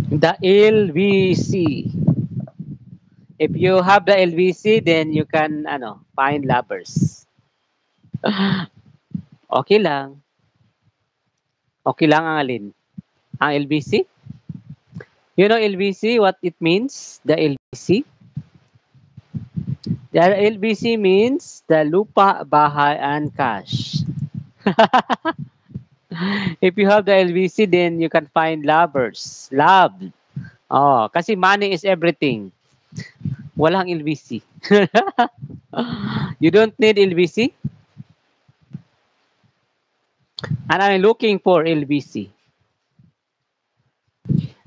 The LBC. If you have the LBC, then you can find lovers. Okay lang. Okay lang ang alin. Ang LBC? You know LBC, what it means? The LBC? The LBC means the lupa, bahay, and cash. If you have the LBC, then you can find lovers. Love. Oh, kasi money is everything. Walang LBC. You don't need LBC? And I'm looking for LBC.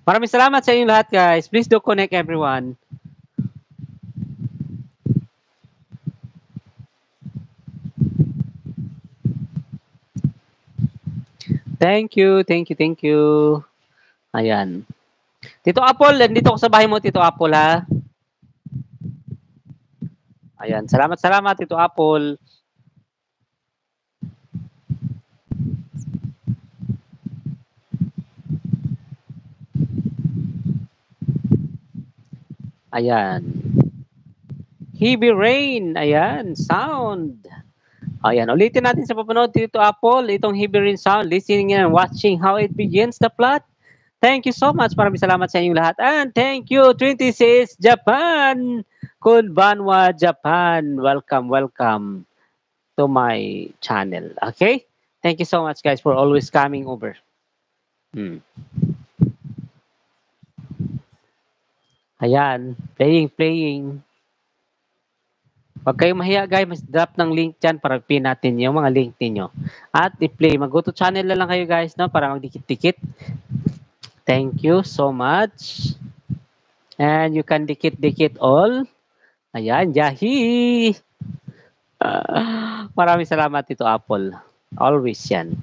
Maraming salamat sa inyong lahat, guys. Please do connect everyone. Thank you, thank you, thank you. Ayan. Tito Apple, nandito ako sa bahay mo, Tito Apple, ha? Ayan. Salamat, salamat, Tito Apple. Ayan. Heavy rain. Ayan. Sound. Ayan. Ulitin natin sa papanood, Tito Apple. Itong heavy rain sound. Listening and watching how it begins the plot. Thank you so much. Maraming salamat sa inyong lahat. And thank you, 26 Japan. Konbanwa, Japan. Welcome, welcome to my channel. Okay? Thank you so much, guys, for always coming over. Ayan. Playing, playing. Huwag kayong mahiya, guys. Mas drop ng link dyan para pin natin yung mga link ninyo. At i-play. Mag-go to channel na lang kayo, guys, no? Para magdikit-dikit. Thank you so much. And you can dikit-dikit all. Ayan, Yahi! Maraming salamat, Tito Apple. Always yan.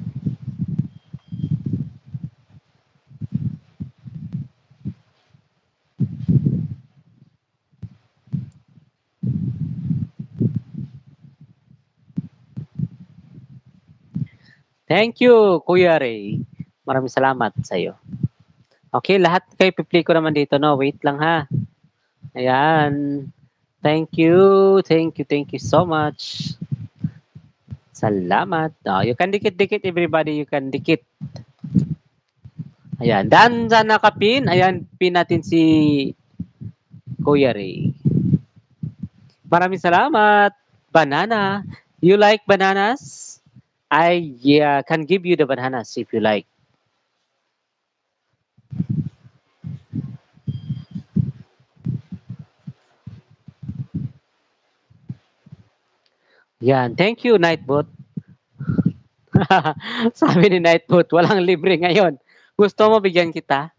Thank you, Kuya Ray. Maraming salamat sa iyo. Okay, lahat kayo piplay ko naman dito, no? Wait lang, ha? Ayan. Thank you. Thank you. Thank you so much. Salamat. Oh, you can dikit-dikit, everybody. You can dikit. Ayan. Dan sa nakapin. Ayan, pin natin si Kuya Ray. Maraming salamat. Banana. You like bananas? I can give you the bananas if you like. Yan. Thank you, Nightbot. Sabi ni Nightbot, walang libre ngayon. Gusto mo bigyan kita?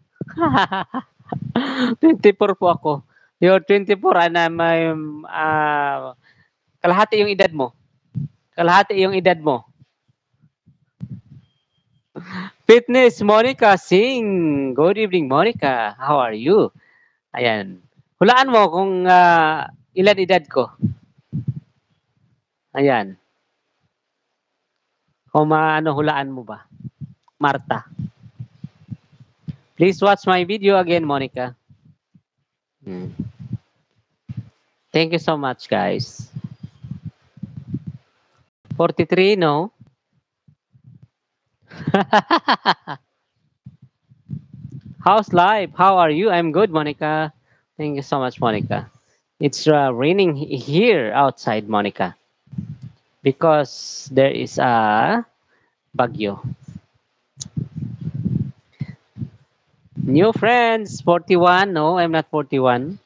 24 po ako. You're 24 and I'm kalahati yung edad mo. Kalahati yung edad mo. Fitness, Monica Singh. Good evening, Monica. How are you? Ayan. Hulaan mo kung ilan edad ko. Ayan. Kung hulaan mo ba? Marta. Please watch my video again, Monica. Thank you so much, guys. 43, no? How's life? How are you? I'm good, Monica. Thank you so much, Monica. It's raining here outside, Monica. Because there is a bagyo. New friends, 41. No, I'm not 41.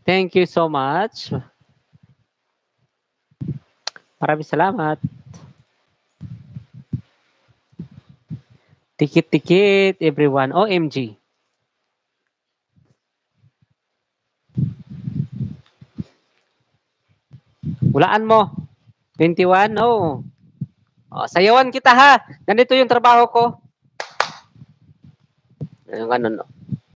Thank you so much. Maraming salamat. Tikit-tikit, everyone. OMG. Hulaan mo. 21? No. Oh, sayawan kita, ha. Ganito yung trabaho ko. Yung ano, no.